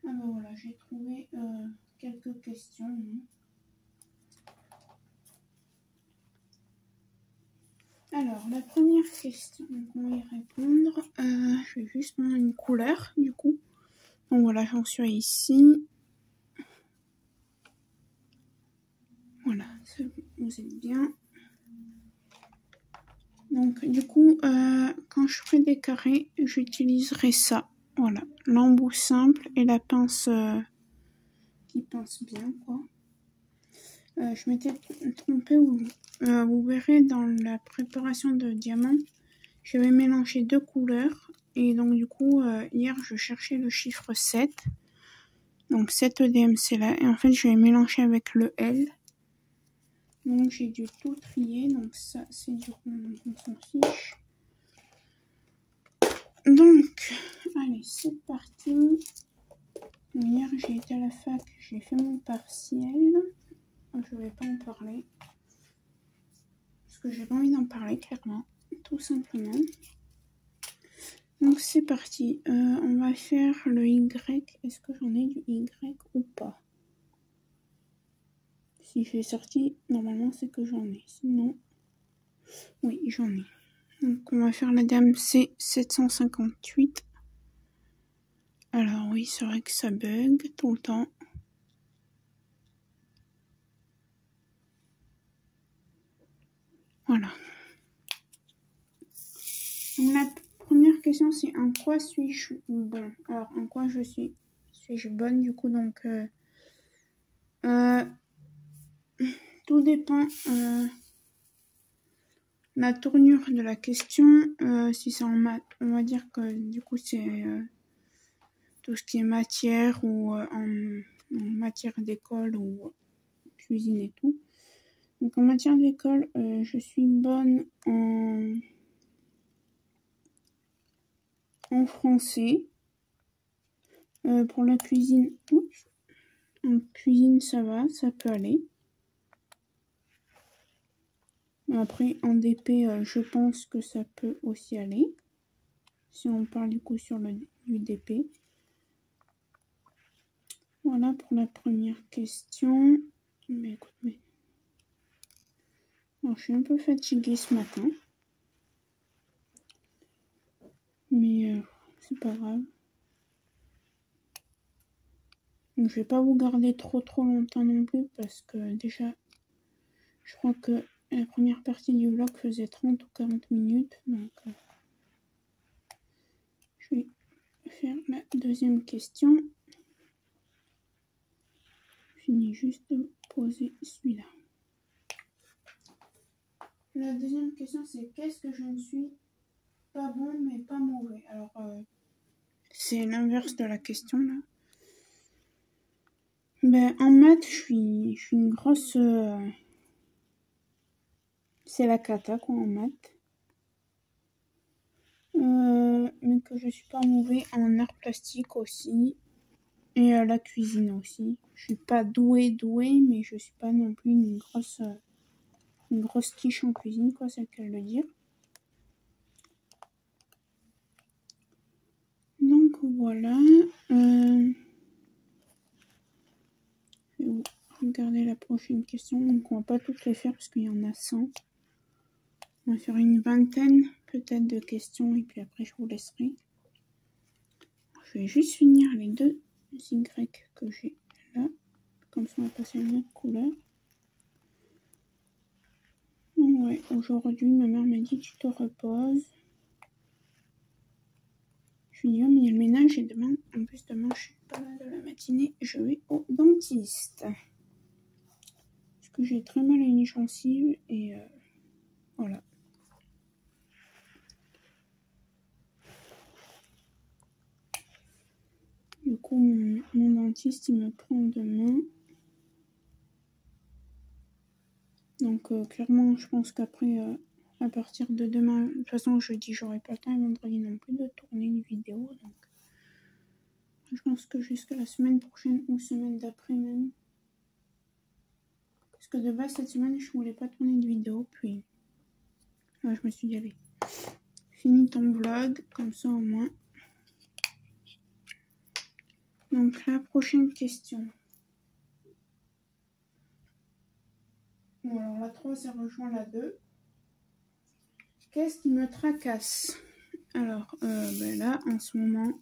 Ah ben voilà, j'ai trouvé quelques questions. Alors, la première question, on va y répondre. Je vais juste prendre une couleur, du coup. Donc voilà, j'en suis ici. Voilà, vous êtes bien. Donc, du coup, quand je ferai des carrés, j'utiliserai ça. Voilà, l'embout simple et la pince qui pince bien, quoi. Je m'étais trompée, vous verrez dans la préparation de diamant, j'avais mélangé deux couleurs. Et donc, du coup, hier, je cherchais le chiffre 7. Donc, cet EDMC là. Et en fait, je l'ai mélangé avec le L. Donc, j'ai dû tout trier. Donc, ça, c'est du rond. Donc, on s'en fiche. Donc, allez, c'est parti. Hier, j'ai été à la fac. J'ai fait mon partiel. Je vais pas en parler. Parce que j'ai pas envie d'en parler, clairement. Tout simplement. Donc c'est parti, on va faire le Y. Est-ce que j'en ai du Y ou pas? Si j'ai sorti, normalement c'est que j'en ai. Sinon, oui, j'en ai. Donc on va faire la dame C758. Alors oui, c'est vrai que ça bug tout le temps. Voilà. Donc, la première question c'est en quoi suis-je bon? Alors en quoi suis-je bonne du coup? Donc tout dépend la tournure de la question, si c'est en maths, on va dire que du coup c'est tout ce qui est matière ou en matière d'école ou cuisine et tout. Donc en matière d'école, je suis bonne en français. Pour la cuisine, en cuisine ça va, ça peut aller. Après en DP, je pense que ça peut aussi aller. Si on parle du coup sur du DP. Voilà pour la première question. Mais écoute, alors, je suis un peu fatiguée ce matin. Mais c'est pas grave. Donc, je vais pas vous garder trop longtemps non plus parce que déjà, je crois que la première partie du vlog faisait 30 ou 40 minutes. Donc, je vais faire la deuxième question. Je finis juste de poser celui-là. La deuxième question, c'est qu'est-ce que je ne suis pas bon mais pas mauvais. Alors, c'est l'inverse de la question là. Ben, en maths, je suis une grosse... c'est la cata quoi en maths. Mais que je suis pas mauvais en art plastique aussi. Et la cuisine aussi. Je suis pas douée, mais je suis pas non plus une grosse quiche en cuisine, quoi, c'est le cas de le dire. Donc voilà. Je vais vous regarder la prochaine question. Donc on va pas toutes les faire parce qu'il y en a 100. On va faire une vingtaine peut-être de questions et puis après je vous laisserai. Je vais juste finir les deux Y que j'ai là. Comme ça on va passer à une autre couleur. Ouais, aujourd'hui ma mère m'a dit tu te reposes. Je lui dis, oh, mais il y a le ménage et demain, en plus demain je suis pas là de la matinée, je vais au dentiste. Parce que j'ai très mal à une gencive et voilà. Du coup, mon dentiste, il me prend demain. Donc clairement, je pense qu'après, à partir de demain, de toute façon, jeudi, j'aurai pas le temps et vendredi non plus de tourner une vidéo. Donc je pense que jusqu'à la semaine prochaine ou semaine d'après même. Parce que de base, cette semaine, je voulais pas tourner de vidéo. Puis, ouais, je me suis dit, allez, finis ton vlog, comme ça au moins. Donc, la prochaine question. Bon, alors la 3, ça rejoint la 2. Qu'est-ce qui me tracasse? Alors, ben là, en ce moment,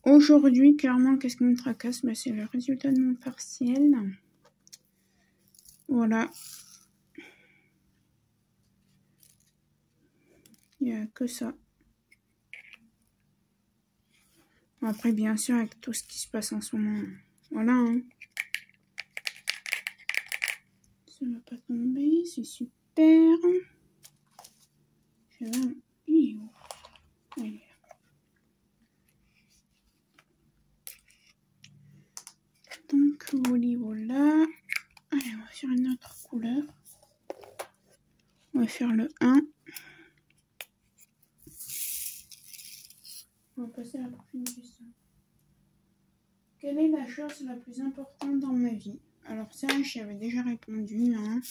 aujourd'hui, clairement, qu'est-ce qui me tracasse? Ben, c'est le résultat de mon partiel. Voilà. Il n'y a que ça. Après, bien sûr, avec tout ce qui se passe en ce moment, voilà. Hein. Ça ne va pas tomber, c'est super. Je vais... Il est où? Oui. Donc, voilà. Allez, on va faire une autre couleur. On va faire le 1. On va passer à la prochaine question. Quelle est la chose la plus importante dans ma vie? Alors ça, j'y avais déjà répondu. Hein.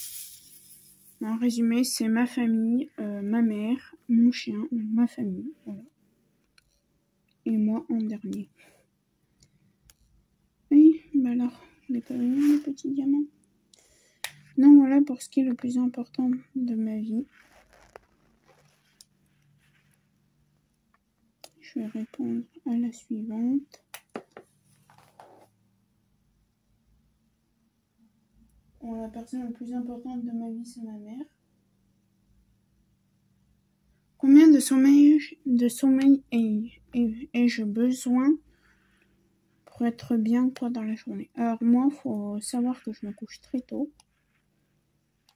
En résumé, c'est ma famille, ma mère, mon chien, ma famille. Voilà. Et moi en dernier. Oui, bah alors, il n'est pas venu le petit diamant. Donc voilà pour ce qui est le plus important de ma vie. Je vais répondre à la suivante. Bon, la personne la plus importante de ma vie, c'est ma mère. Combien de sommeil ai-je besoin pour être bien quoi dans la journée? Alors moi, il faut savoir que je me couche très tôt,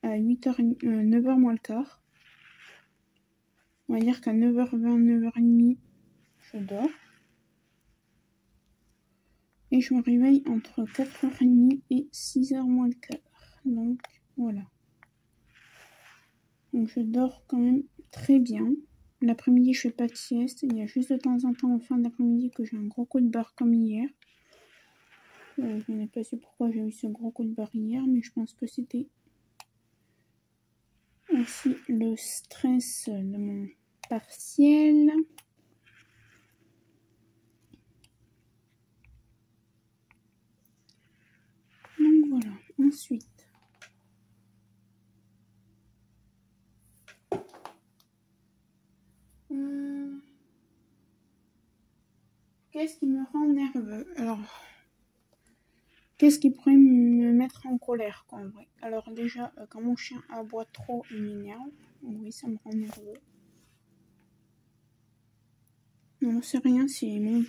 à 9h moins le quart. On va dire qu'à 9h20, 9h30, je dors. Et je me réveille entre 4h30 et 6h moins le quart. Donc, voilà. Donc, je dors quand même très bien. L'après-midi, je fais pas de sieste. Il y a juste de temps en temps, en fin d'après-midi, que j'ai un gros coup de barre comme hier. Je n'ai pas su pourquoi j'ai eu ce gros coup de barre hier, mais je pense que c'était aussi le stress de mon partiel. Donc voilà, ensuite. Qu'est-ce qui me rend nerveux? Alors, qu'est-ce qui pourrait me mettre en colère, quoi, en vrai? Alors déjà, quand mon chien aboie trop, il m'énerve. Oui, ça me rend nerveux. Non, c'est rien, c'est mon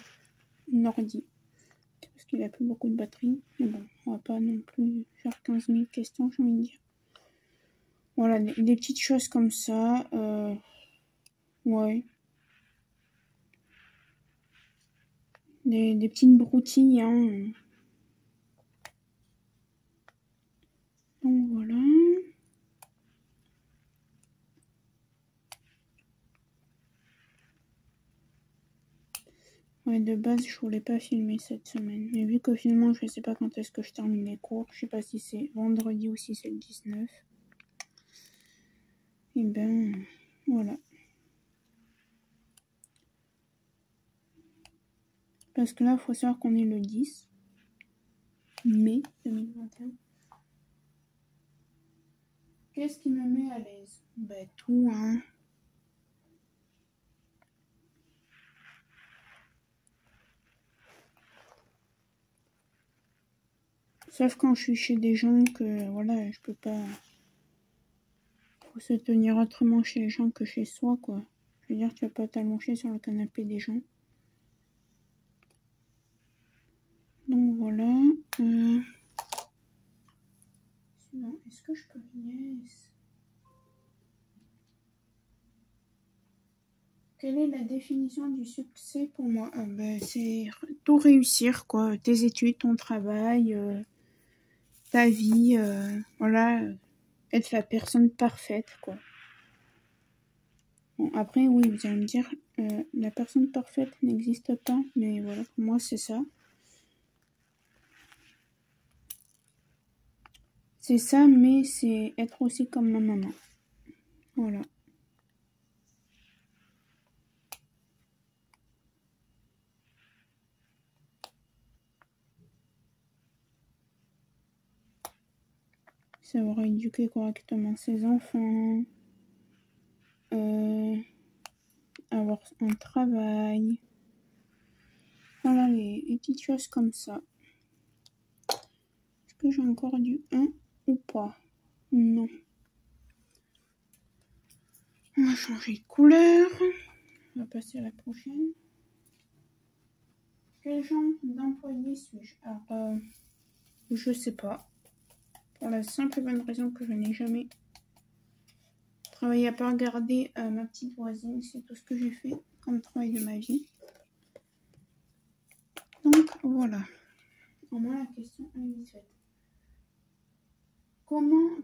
ordi. Parce qu'il a plus beaucoup de batterie. Mais bon, on va pas non plus faire 15 000 questions, j'ai envie de dire. Voilà, des petites choses comme ça. Ouais. Des petites broutilles, hein. Donc voilà. Ouais, de base, je voulais pas filmer cette semaine. Mais vu que finalement, je sais pas quand est-ce que je termine les cours. Je sais pas si c'est vendredi ou si c'est le 19. Et ben, voilà. Parce que là, il faut savoir qu'on est le 10 mai 2021. Qu'est-ce qui me met à l'aise? Ben, tout, hein. Sauf quand je suis chez des gens que, voilà, je peux pas... Faut se tenir autrement chez les gens que chez soi, quoi. Je veux dire, tu vas pas t'allonger sur le canapé des gens. Donc voilà. Sinon, est-ce que je peux... Yes. Quelle est la définition du succès pour moi? Ben, c'est tout réussir, quoi. Tes études, ton travail, ta vie, voilà. Être la personne parfaite, quoi. Bon, après, oui, vous allez me dire, la personne parfaite n'existe pas, mais voilà, pour moi, c'est ça. C'est ça, mais c'est être aussi comme ma maman. Voilà. Savoir éduquer correctement ses enfants. Avoir un travail. Voilà, les petites choses comme ça. Est-ce que j'ai encore du 1 ou pas? Non. On va changer de couleur. On va passer à la prochaine. Quel genre d'employé suis-je? Alors, je sais pas. Pour la simple et bonne raison que je n'ai jamais travaillé à part garder ma petite voisine. C'est tout ce que j'ai fait comme travail de ma vie. Donc, voilà. Au moins, la question est vite faite. Comment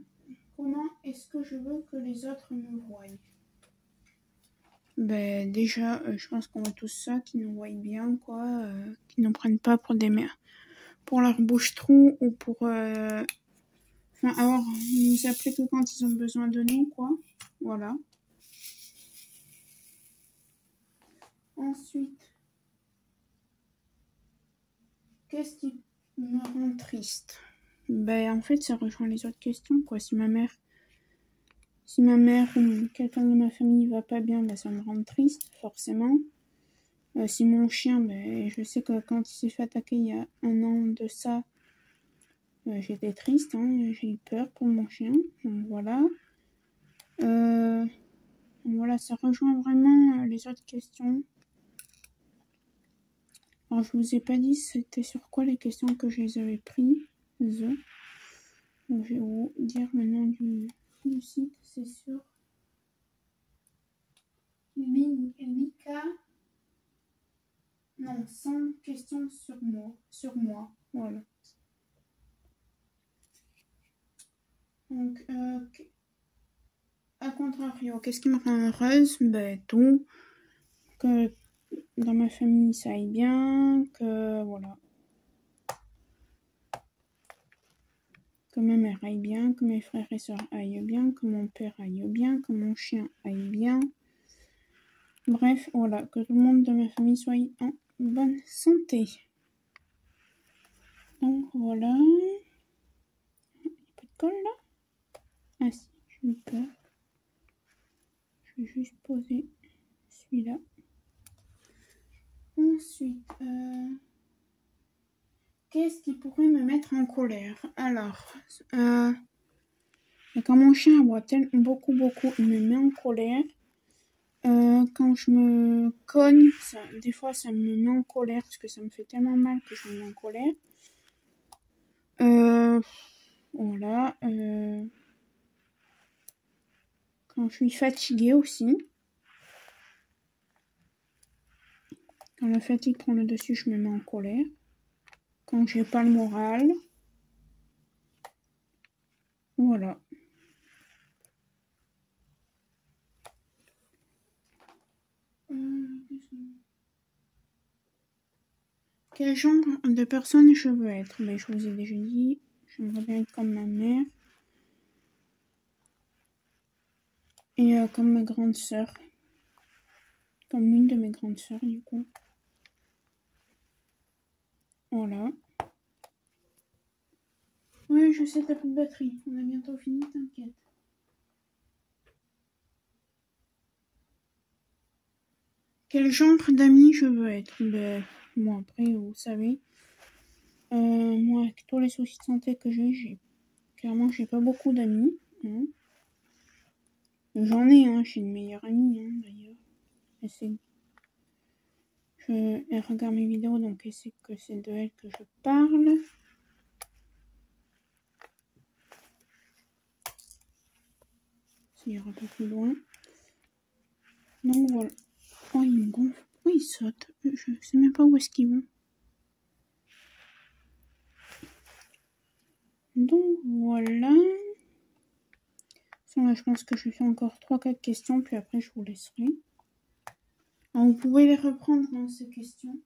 est-ce que je veux que les autres me voient? Ben déjà, je pense qu'on veut tous ça, qu'ils nous voient bien, quoi, qu'ils nous prennent pas pour des mères, pour leur bouche-trou ou pour, enfin, alors nous appeler que quand ils ont besoin de nous, quoi, voilà. Ensuite, qu'est-ce qui me rend triste? Ben en fait, ça rejoint les autres questions, quoi. Si ma mère ou quelqu'un de ma famille va pas bien, ben ça me rend triste, forcément. Si mon chien, ben, je sais que quand il s'est fait attaquer il y a 1 an de ça, j'étais triste, hein, j'ai eu peur pour mon chien. Donc voilà. Voilà, ça rejoint vraiment les autres questions. Alors je vous ai pas dit c'était sur quoi les questions que je les avais prises. Donc, je vais vous dire le nom du site, c'est sûr. Mika. Non, 100 questions sur moi. Voilà. Donc, à contrario, qu'est-ce qui me rend heureuse? Ben, tout. Que dans ma famille, ça aille bien. Que, voilà. Que ma mère aille bien. Que mes frères et sœurs aillent bien. Que mon père aille bien. Que mon chien aille bien. Bref, voilà. Que tout le monde de ma famille soit en bonne santé. Donc, voilà. Pas de colle, là? Ah si, j'ai eu peur. Je vais juste poser celui-là. Ensuite, qu'est-ce qui pourrait me mettre en colère? Alors, quand mon chien aboie beaucoup, il me met en colère. Quand je me cogne, des fois ça me met en colère parce que ça me fait tellement mal que je me mets en colère. Voilà. Quand je suis fatiguée aussi. Quand la fatigue prend le dessus, je me mets en colère. Quand j'ai pas le moral. Voilà. Quel genre de personne je veux être? Mais je vous ai déjà dit, j'aimerais bien être comme ma mère. Et comme ma grande sœur. Comme une de mes grandes sœurs, du coup. Voilà. Ouais, je sais, t'as plus de batterie. On a bientôt fini, t'inquiète. Quel genre d'amis je veux être? Ben, moi, après, vous savez. Moi, avec tous les soucis de santé que clairement, j'ai pas beaucoup d'amis. Hein. J'en ai, hein. J'ai une meilleure amie, hein, d'ailleurs. Elle regarde mes vidéos, donc elle sait que c'est de elle que je parle. Ça ira un peu plus loin. Donc voilà. Oh, il me gonfle. Pourquoi il saute? Je sais même pas où est-ce qu'ils vont. Donc voilà. Là, je pense que je vais faire encore 3-4 questions, puis après je vous laisserai. Alors, vous pouvez les reprendre, hein, ces questions.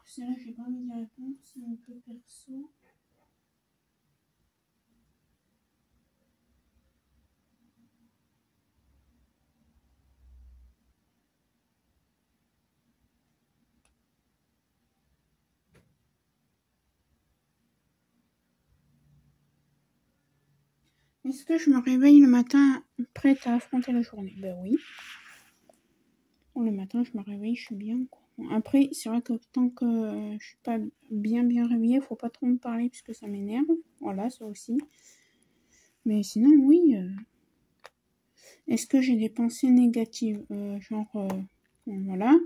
C'est là, j'ai pas envie d'y répondre, c'est un peu perso. Est-ce que je me réveille le matin prête à affronter la journée? Ben oui. Bon, le matin, je me réveille, je suis bien, quoi. Bon, après, c'est vrai que tant que je suis pas bien réveillée, faut pas trop me parler puisque ça m'énerve. Voilà, ça aussi. Mais sinon, oui. Est-ce que j'ai des pensées négatives? Voilà.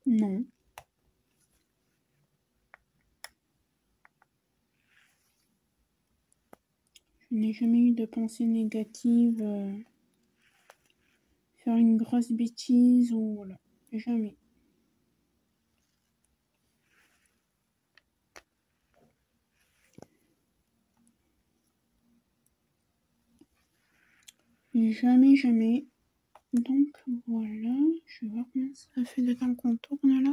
Non. Je n'ai jamais eu de pensées négatives. Faire une grosse bêtise ou voilà. Jamais. Jamais. Donc voilà. Je vais voir combien ça fait de temps qu'on tourne là.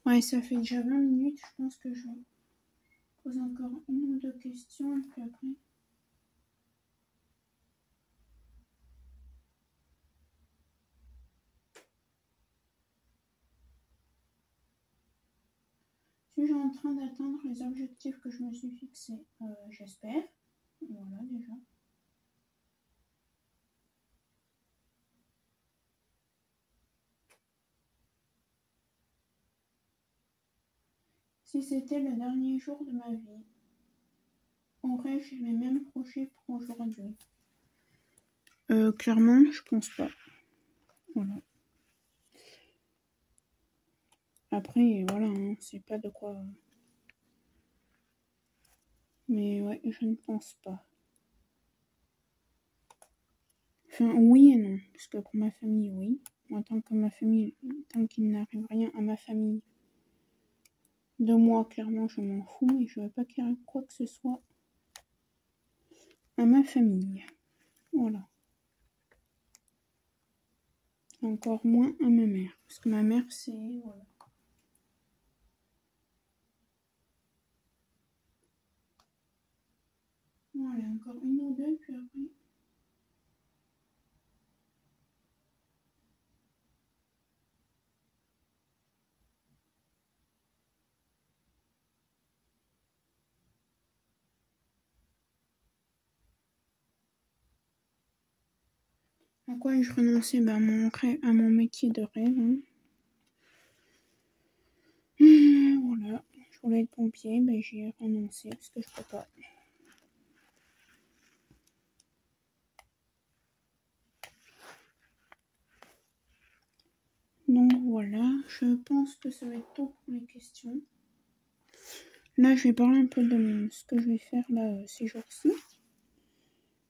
Ouais, ça fait déjà 20 minutes. Je pense que je vais poser encore une ou deux questions et puis après. Suis-je en train d'atteindre les objectifs que je me suis fixés? J'espère. Voilà déjà. Si c'était le dernier jour de ma vie, aurais-je les mêmes projets pour aujourd'hui? Clairement, je pense pas. Voilà. Après, voilà, hein, c'est pas de quoi. Mais ouais, je ne pense pas. Enfin, oui et non. Parce que pour ma famille, oui. Moi, tant qu'il n'arrive rien à ma famille, de moi, clairement, je m'en fous. Et je ne veux pas qu'il arrive quoi que ce soit à ma famille. Voilà. Encore moins à ma mère. Parce que ma mère, c'est... Voilà. Voilà, encore une ou deux, puis après... À quoi ai-je renoncé? Bah, à mon métier de rêve. Hein. Voilà. Je voulais être pompier, bah, j'y ai renoncé parce que je peux pas. Donc voilà, je pense que ça va être tout pour les questions. Là, je vais parler un peu de ce que je vais faire là ces jours-ci.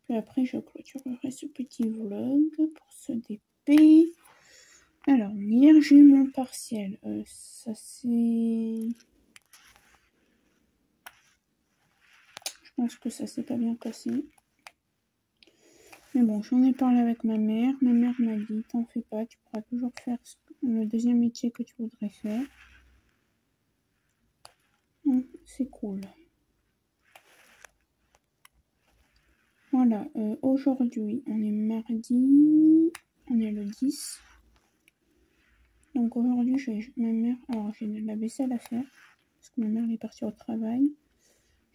Puis après, je clôturerai ce petit vlog pour ce DP. Alors, hier, j'ai eu mon partiel. Ça c'est... Je pense que ça s'est pas bien passé. Mais bon, j'en ai parlé avec ma mère. Ma mère m'a dit, t'en fais pas, tu pourras toujours faire le deuxième métier que tu voudrais faire. Donc, c'est cool. Voilà, aujourd'hui, on est mardi, on est le 10. Donc aujourd'hui, ma mère, alors j'ai de la vaisselle à faire, parce que ma mère est partie au travail.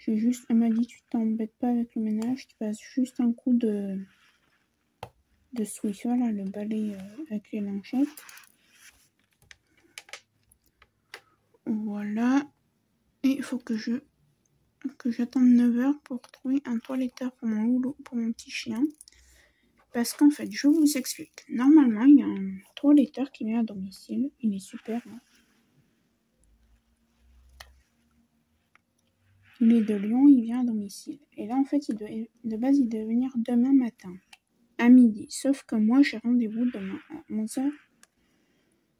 Elle m'a dit, tu t'embêtes pas avec le ménage, tu passes juste un coup de Swiffer, là, le balai avec les lingettes. Voilà. Et il faut que j'attende 9h pour trouver un toiletteur pour mon loulou, pour mon petit chien. Parce qu'en fait, je vous explique. Normalement, il y a un toiletteur qui vient à domicile. Il est super. Hein. Il est de Lyon, il vient à domicile. Et là, en fait, de base, il devait venir demain matin, à midi. Sauf que moi, j'ai rendez-vous demain à 11h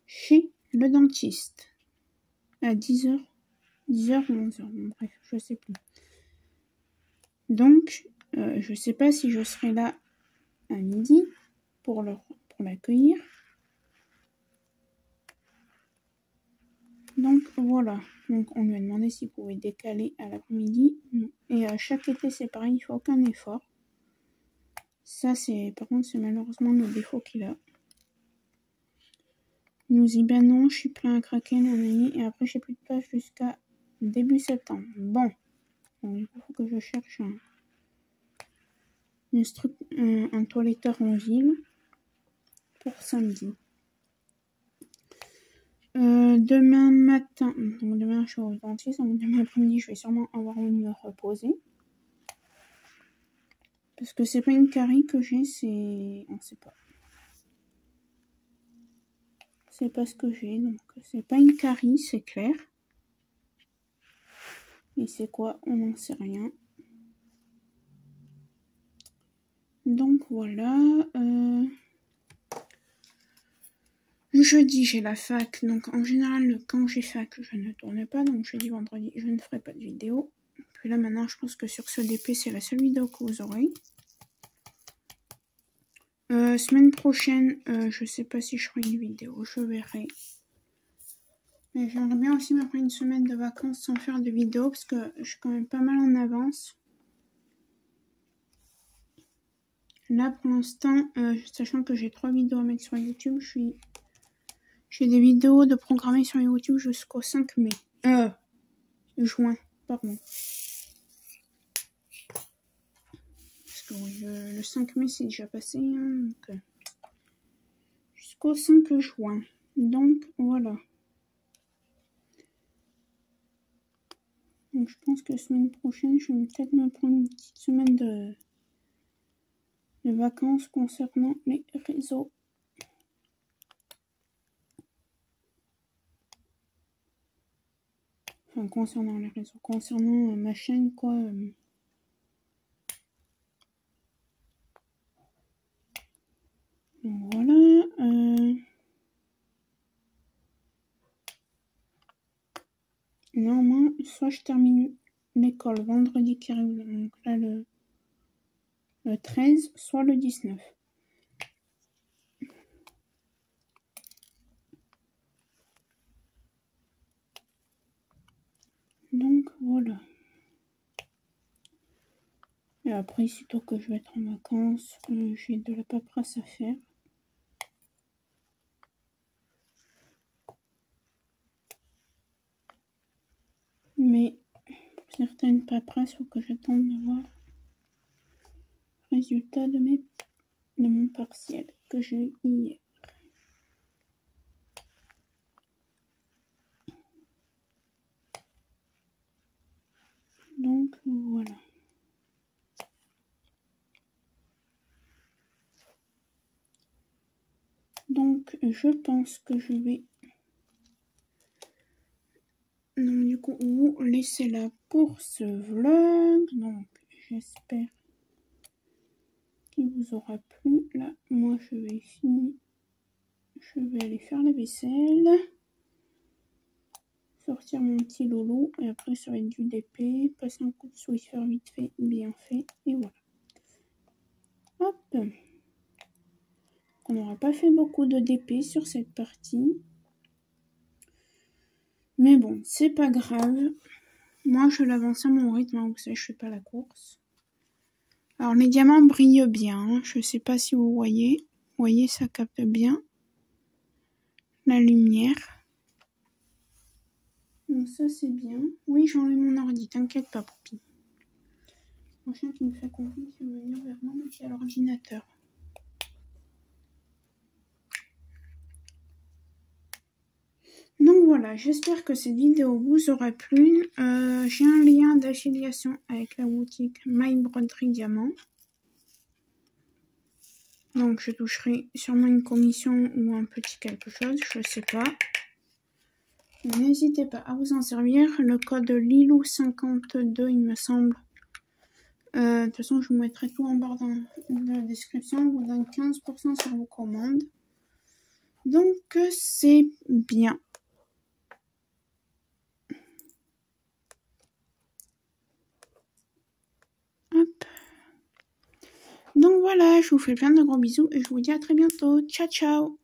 chez le dentiste. À 10h. 10h ou 11h. Bon, bref, je sais plus. Donc, je sais pas si je serai là à midi pour l'accueillir. Donc voilà, donc on lui a demandé s'il pouvait décaler à l'après-midi. Et à chaque été c'est pareil, il faut aucun effort. Ça par contre c'est malheureusement le défaut qu'il a. Il nous dit ben non, je suis plein à craquer, et après j'ai plus de place jusqu'à début septembre. Bon, donc du coup il faut que je cherche un toiletteur en ville pour samedi. Demain matin, donc demain je suis au dentiste, donc demain après-midi je vais sûrement avoir envie de me reposer. Parce que c'est pas une carie que j'ai, on sait pas. C'est pas ce que j'ai, donc c'est pas une carie, c'est clair. Et c'est quoi? On n'en sait rien. Donc voilà. Jeudi, j'ai la fac. Donc en général, quand j'ai fac, je ne tourne pas. Donc jeudi, vendredi, je ne ferai pas de vidéo. Puis là, maintenant, je pense que sur ce DP, c'est la seule vidéo que vous aurez. Semaine prochaine, je sais pas si je ferai une vidéo. Je verrai. Mais j'aimerais bien aussi me prendre une semaine de vacances sans faire de vidéo. Parce que je suis quand même pas mal en avance. Là, pour l'instant, sachant que j'ai 3 vidéos à mettre sur YouTube, j'ai des vidéos de programmer sur YouTube jusqu'au 5 mai. Juin, pardon. Parce que oui, le 5 mai, c'est déjà passé. Hein, donc, jusqu'au 5 juin. Donc, voilà. Donc, je pense que la semaine prochaine, je vais peut-être me prendre une petite semaine de vacances concernant les réseaux. Enfin, concernant les réseaux, concernant ma chaîne, quoi. Donc voilà. Normalement, soit je termine l'école vendredi qui arrive, donc là le 13, soit le 19. Donc voilà. Et après, sitôt que je vais être en vacances, j'ai de la paperasse à faire. Mais pour certaines paperasses, il faut que j'attende de voir le résultat de mon partiel que j'ai eu hier. Donc voilà. Donc je pense que je vais du coup vous laisser là pour ce vlog. Donc j'espère qu'il vous aura plu. Là moi je vais finir. Je vais aller faire la vaisselle. Sortir mon petit loulou. Et après ça va être du DP. Passer un coup de Swiffer vite fait, bien fait. Et voilà. Hop. On n'aura pas fait beaucoup de DP sur cette partie. Mais bon, c'est pas grave. Moi, je l'avance à mon rythme. Vous savez, je fais pas la course. Alors, les diamants brillent bien. Hein. Je sais pas si vous voyez. Vous voyez, ça capte bien la lumière. Donc ça, c'est bien. Oui, j'enlève mon ordi. T'inquiète pas, Poupie. Mon chien qui me fait confiance, il va venir vers moi, mais qui a l'ordinateur. Donc voilà, j'espère que cette vidéo vous aura plu. J'ai un lien d'affiliation avec la boutique My Broderie Diamant. Donc je toucherai sûrement une commission ou un petit quelque chose, je ne sais pas. N'hésitez pas à vous en servir. Le code Lilou52, il me semble. De toute façon, je vous mettrai tout en barre dans la description. Vous donne 15% sur vos commandes. Donc c'est bien. Hop. Donc voilà, je vous fais plein de gros bisous et je vous dis à très bientôt. Ciao, ciao!